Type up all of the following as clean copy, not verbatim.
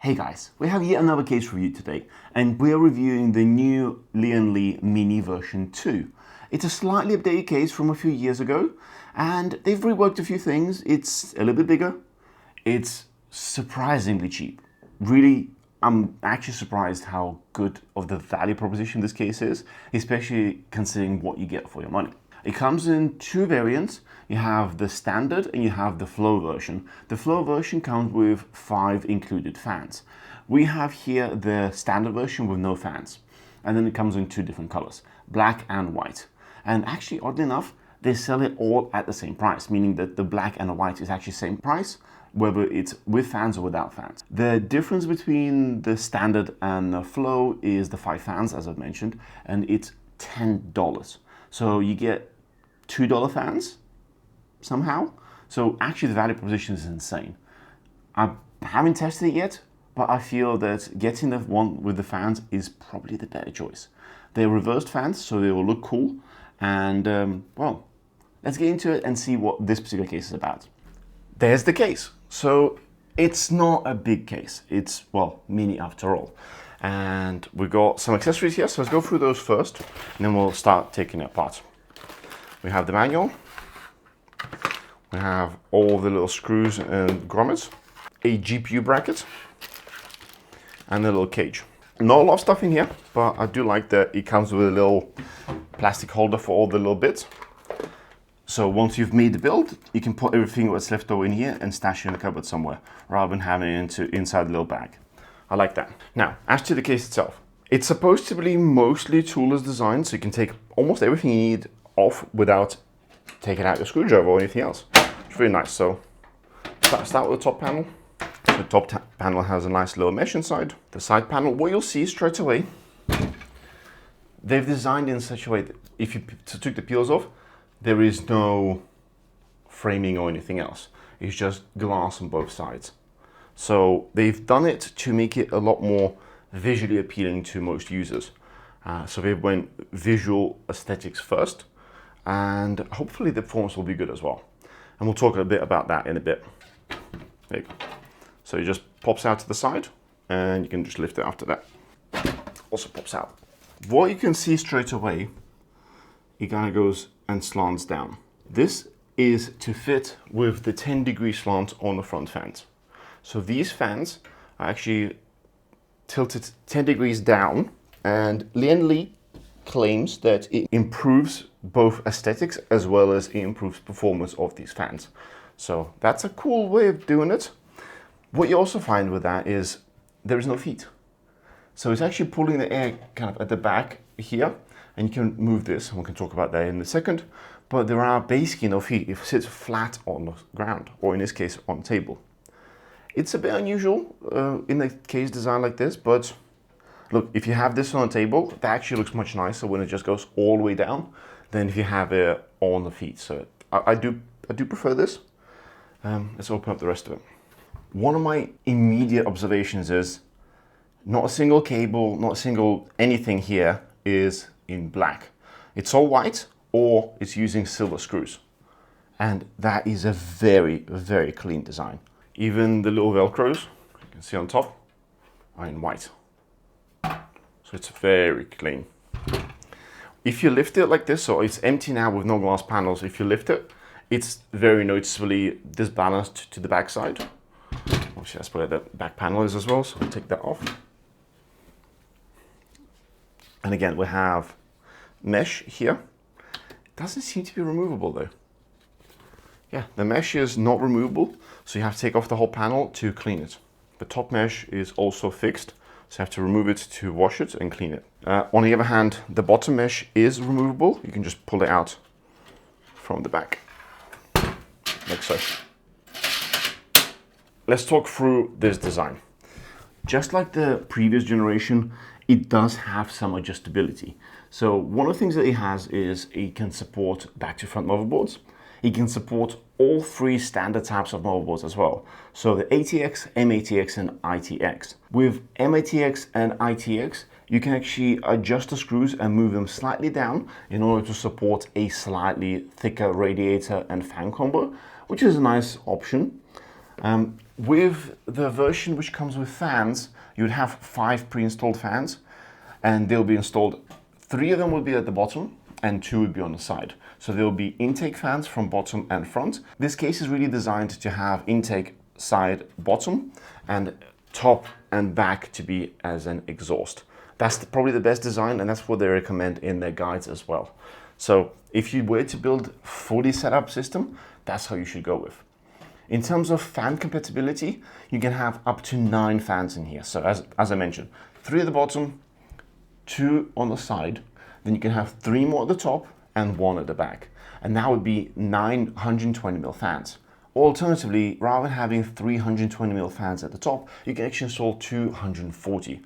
Hey guys, we have yet another case review today, and we're reviewing the new Lian Mini version 2. It's a slightly updated case from a few years ago, and they've reworked a few things. It's a little bit bigger. It's surprisingly cheap. Really, I'm actually surprised how good of the value proposition this case is, especially considering what you get for your money. It comes in two variants. You have the standard and you have the flow version. The flow version comes with 5 included fans. We have here the standard version with no fans. And then it comes in 2 different colors, black and white. And actually, oddly enough, they sell it all at the same price, meaning that the black and the white is actually the same price, whether it's with fans or without fans. The difference between the standard and the flow is the 5 fans, as I've mentioned, and it's $10. So you get $2 fans somehow. So actually the value proposition is insane. I haven't tested it yet, but I feel that getting the one with the fans is probably the better choice. They're reversed fans, so they will look cool. And well, let's get into it and see what this particular case is about. There's the case. So it's not a big case. It's, well, mini after all. And we've got some accessories here, so let's go through those first, and then we'll start taking it apart. We have the manual, we have all the little screws and grommets, a GPU bracket, and a little cage. Not a lot of stuff in here, but I do like that it comes with a little plastic holder for all the little bits. So once you've made the build, you can put everything that's left over in here and stash it in a cupboard somewhere, rather than having it inside the little bag. I like that. Now, as to the case itself, it's supposed to be mostly toolless design, so you can take almost everything you need off without taking out your screwdriver or anything else. It's really nice. So start with the top panel. The top panel has a nice little mesh inside. The side panel, what you'll see straight away, they've designed in such a way that if you took the peels off, there is no framing or anything else. It's just glass on both sides. So they've done it to make it a lot more visually appealing to most users. So they went visual aesthetics first, and hopefully the performance will be good as well. And we'll talk a bit about that in a bit. There you go. So it just pops out to the side, and you can just lift it after that. Also pops out. What you can see straight away, it kind of goes and slants down. This is to fit with the 10-degree slant on the front fans. So these fans are actually tilted 10 degrees down, and Lian claims that it improves both aesthetics as well as it improves performance of these fans. So that's a cool way of doing it. What you also find with that is there is no feet. So it's actually pulling the air kind of at the back here, and you can move this, and we can talk about that in a second, but there are basically no feet. It sits flat on the ground, or in this case, on the table. It's a bit unusual in a case design like this, but look, if you have this on a table, that actually looks much nicer when it just goes all the way down than if you have it on the feet. So I do prefer this. Let's open up the rest of it. One of my immediate observations is not a single cable, not a single anything here is in black. It's all white, or it's using silver screws. And that is a very, very clean design. Even the little Velcros, you can see on top, are in white. So it's very clean. If you lift it like this, so it's empty now with no glass panels, if you lift it, it's very noticeably disbalanced to the back side. Obviously that's where the back panel is as well, so I'll take that off. And again, we have mesh here. It doesn't seem to be removable though. Yeah, the mesh is not removable, so you have to take off the whole panel to clean it. The top mesh is also fixed, so you have to remove it to wash it and clean it. On the other hand, the bottom mesh is removable. You can just pull it out from the back, like so. Let's talk through this design. Just like the previous generation, it does have some adjustability. So one of the things that it has is it can support back to front motherboards. It can support all 3 standard types of motherboards as well. So the ATX, MATX, and ITX. With MATX and ITX, you can actually adjust the screws and move them slightly down in order to support a slightly thicker radiator and fan combo, which is a nice option. With the version which comes with fans, you would have 5 pre-installed fans, and they'll be installed. 3 of them will be at the bottom and 2 would be on the side. So there will be intake fans from bottom and front. This case is really designed to have intake side, bottom, and top and back to be as an exhaust. That's probably the best design, and that's what they recommend in their guides as well. So if you were to build a fully set up system, that's how you should go with. In terms of fan compatibility, you can have up to 9 fans in here. So as I mentioned, 3 at the bottom, 2 on the side, then you can have 3 more at the top and 1 at the back. And that would be 9 120mm fans. Alternatively, rather than having 320mm fans at the top, you can actually install 240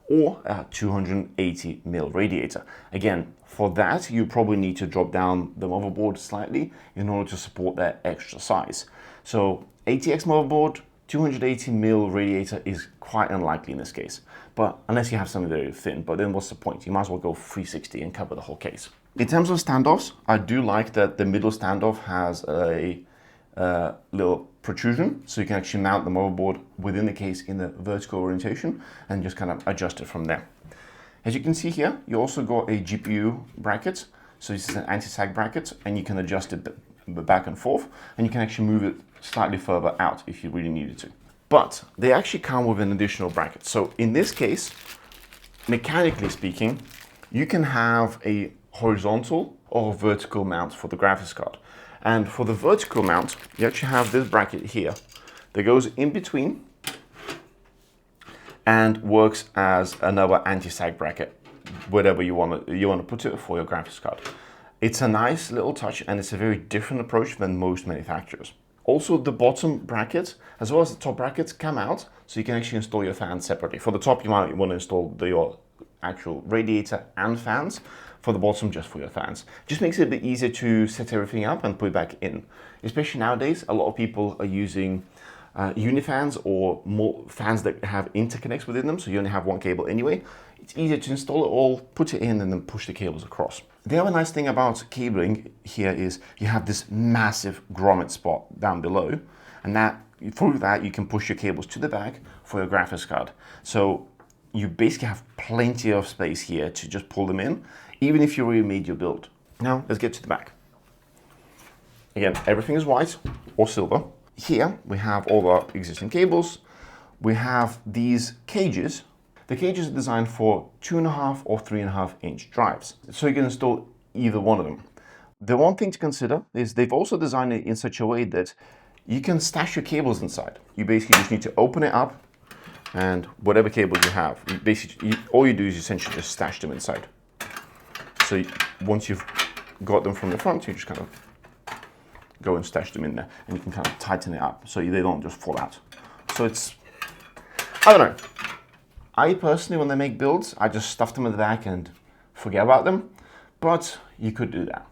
or a 280mm radiator. Again, for that, you probably need to drop down the motherboard slightly in order to support that extra size. So ATX motherboard, 280mm radiator is quite unlikely in this case, but unless you have something very thin, but then what's the point? You might as well go 360 and cover the whole case. In terms of standoffs, I do like that the middle standoff has a little protrusion, so you can actually mount the motherboard within the case in the vertical orientation and just kind of adjust it from there. As you can see here, you also got a GPU bracket, so this is an anti-sag bracket, and you can adjust it back and forth, and you can actually move it slightly further out if you really needed to. But they actually come with an additional bracket. So in this case, mechanically speaking, you can have a horizontal or vertical mount for the graphics card. And for the vertical mount, you actually have this bracket here that goes in between and works as another anti-sag bracket, whatever you want to put it for your graphics card. It's a nice little touch, and it's a very different approach than most manufacturers. Also, the bottom bracket, as well as the top brackets, come out, so you can actually install your fans separately. For the top, you might want to install your actual radiator and fans. For the bottom, just for your fans. Just makes it a bit easier to set everything up and put it back in. Especially nowadays, a lot of people are using unifans or more fans that have interconnects within them, so you only have one cable anyway. It's easier to install it all, put it in, and then push the cables across. The other nice thing about cabling here is you have this massive grommet spot down below, and through that you can push your cables to the back for your graphics card. So you basically have plenty of space here to just pull them in, even if you already made your build. Now let's get to the back. Again, everything is white or silver. Here we have all our existing cables. We have these cages. The cages are designed for 2.5 or 3.5 inch drives, so you can install either one of them. The one thing to consider is they've also designed it in such a way that you can stash your cables inside. You basically just need to open it up, and whatever cables you have, all you do is essentially just stash them inside. So once you've got them from the front, you just kind of go and stash them in there, and you can kind of tighten it up so they don't just fall out. So it's, I don't know. I personally, when I make builds, I just stuff them in the back and forget about them, but you could do that.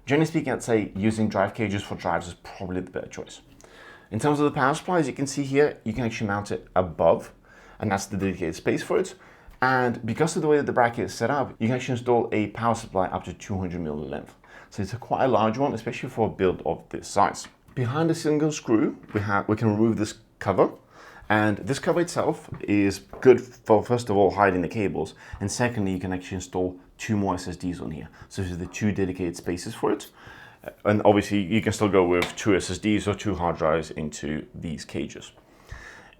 Generally speaking, I'd say using drive cages for drives is probably the better choice. In terms of the power supply, as you can see here, you can actually mount it above, and that's the dedicated space for it. And because of the way that the bracket is set up, you can actually install a power supply up to 200mm in length. So it's quite a large one, especially for a build of this size. Behind the single screw, we can remove this cover. And this cover itself is good for, first of all, hiding the cables. And secondly, you can actually install 2 more SSDs on here. So these are the 2 dedicated spaces for it. And obviously, you can still go with 2 SSDs or 2 hard drives into these cages.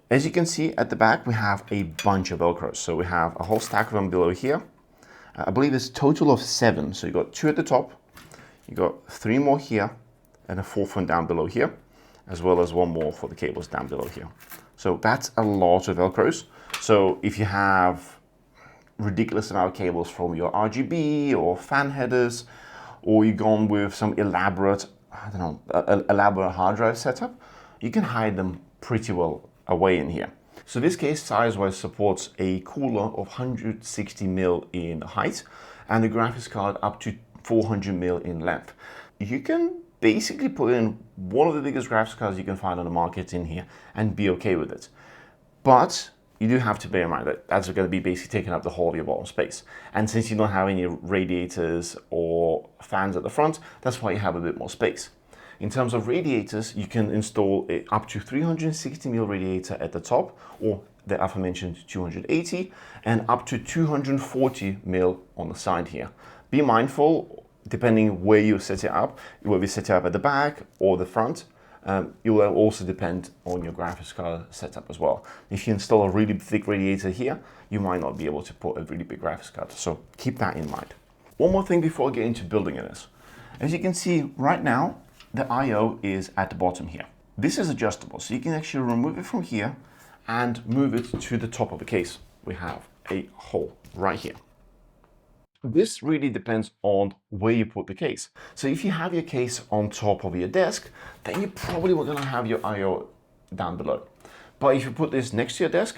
As you can see at the back, we have a bunch of Velcros. So we have a whole stack of them below here. I believe it's a total of 7. So you got 2 at the top, you got 3 more here, and a 4th one down below here, as well as 1 more for the cables down below here. So that's a lot of Velcros. So if you have ridiculous amount of cables from your RGB or fan headers, or you've gone with some elaborate, elaborate hard drive setup, you can hide them pretty well away in here. So this case size-wise supports a cooler of 160mm in height and the graphics card up to 400mm in length. You can basically put in one of the biggest graphics cards you can find on the market in here and be okay with it. But you do have to bear in mind that that's going to be basically taking up the whole of your bottom space. And since you don't have any radiators or fans at the front, that's why you have a bit more space. In terms of radiators, you can install up to 360mm radiator at the top, or the aforementioned 280, and up to 240mm on the side here. Be mindful, depending where you set it up, whether you set it up at the back or the front, it will also depend on your graphics card setup as well. If you install a really thick radiator here, you might not be able to put a really big graphics card, so keep that in mind. One more thing before I get into building this. As you can see right now, the I/O is at the bottom here. This is adjustable, so you can actually remove it from here and move it to the top of the case. We have a hole right here. This really depends on where you put the case. So if you have your case on top of your desk, then you probably are going to have your I/O down below. But if you put this next to your desk,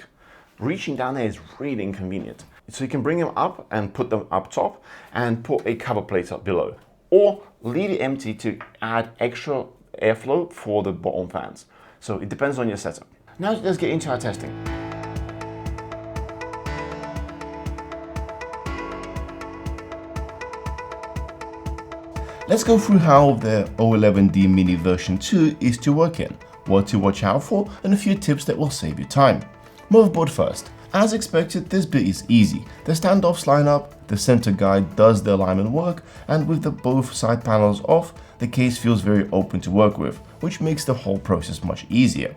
reaching down there is really inconvenient. So you can bring them up and put them up top and put a cover plate up below. Or leave it empty to add extra airflow for the bottom fans. So it depends on your setup. Now let's get into our testing. Let's go through how the O11D Mini version 2 is to work in, what to watch out for, and a few tips that will save you time. Motherboard first. As expected, this bit is easy. The standoffs line up, the center guide does the alignment work, and with both side panels off, the case feels very open to work with, which makes the whole process much easier.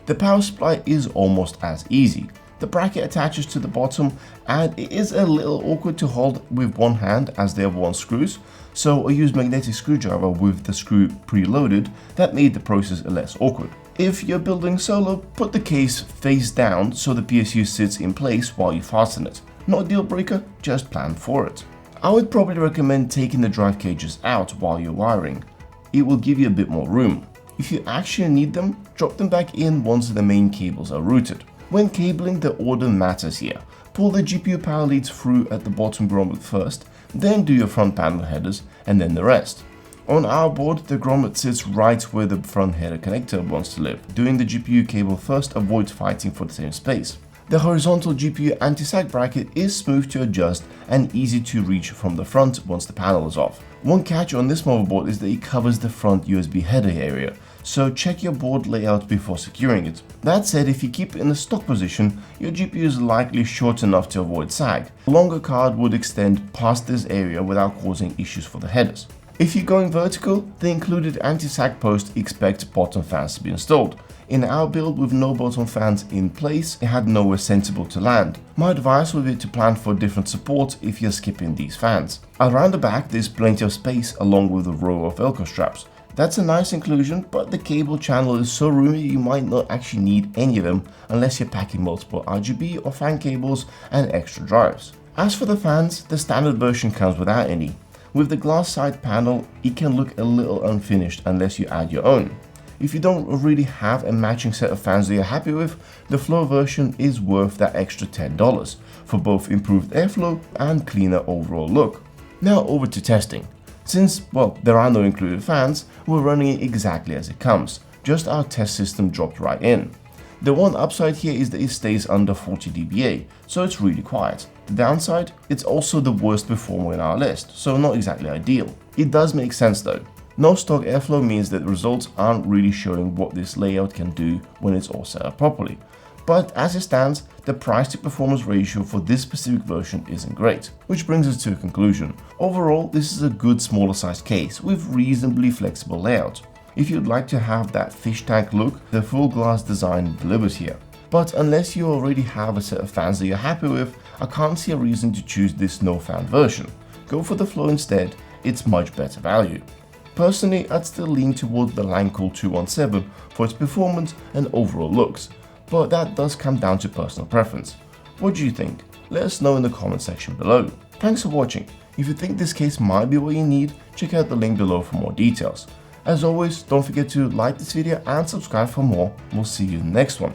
The power supply is almost as easy. The bracket attaches to the bottom, and it is a little awkward to hold with one hand as the other one screws, so I used magnetic screwdriver with the screw preloaded. That made the process less awkward. If you're building solo, put the case face down so the PSU sits in place while you fasten it. Not a deal breaker, just plan for it. I would probably recommend taking the drive cages out while you're wiring. It will give you a bit more room. If you actually need them, drop them back in once the main cables are routed. When cabling, the order matters here. Pull the GPU power leads through at the bottom grommet first, then do your front panel headers, and then the rest. On our board, the grommet sits right where the front header connector wants to live. Doing the GPU cable first avoids fighting for the same space. The horizontal GPU anti-sag bracket is smooth to adjust and easy to reach from the front once the panel is off. One catch on this motherboard is that it covers the front USB header area, so check your board layout before securing it. That said, if you keep it in the stock position, your GPU is likely short enough to avoid sag. A longer card would extend past this area without causing issues for the headers. If you're going vertical, the included anti-sag post expects bottom fans to be installed. In our build with no bottom fans in place, it had nowhere sensible to land. My advice would be to plan for different support if you're skipping these fans. Around the back, there's plenty of space along with a row of Velcro straps. That's a nice inclusion, but the cable channel is so roomy you might not actually need any of them unless you're packing multiple RGB or fan cables and extra drives. As for the fans, the standard version comes without any. With the glass side panel, it can look a little unfinished unless you add your own. If you don't really have a matching set of fans that you're happy with, the floor version is worth that extra $10 for both improved airflow and cleaner overall look. Now over to testing. Since, well, there are no included fans, we're running it exactly as it comes, just our test system dropped right in. The one upside here is that it stays under 40 dBA, so it's really quiet. The downside, it's also the worst performer in our list, so not exactly ideal. It does make sense though. No stock airflow means that the results aren't really showing what this layout can do when it's all set up properly. But as it stands, the price to performance ratio for this specific version isn't great. Which brings us to a conclusion. Overall, this is a good smaller sized case with reasonably flexible layout. If you'd like to have that fish tank look, the full glass design delivers here. But unless you already have a set of fans that you're happy with, I can't see a reason to choose this no fan version. Go for the flow instead, it's much better value. Personally, I'd still lean towards the Lian 217 for its performance and overall looks, but that does come down to personal preference. What do you think? Let us know in the comment section below. Thanks for watching. If you think this case might be what you need, check out the link below for more details. As always, don't forget to like this video and subscribe for more. We'll see you in the next one.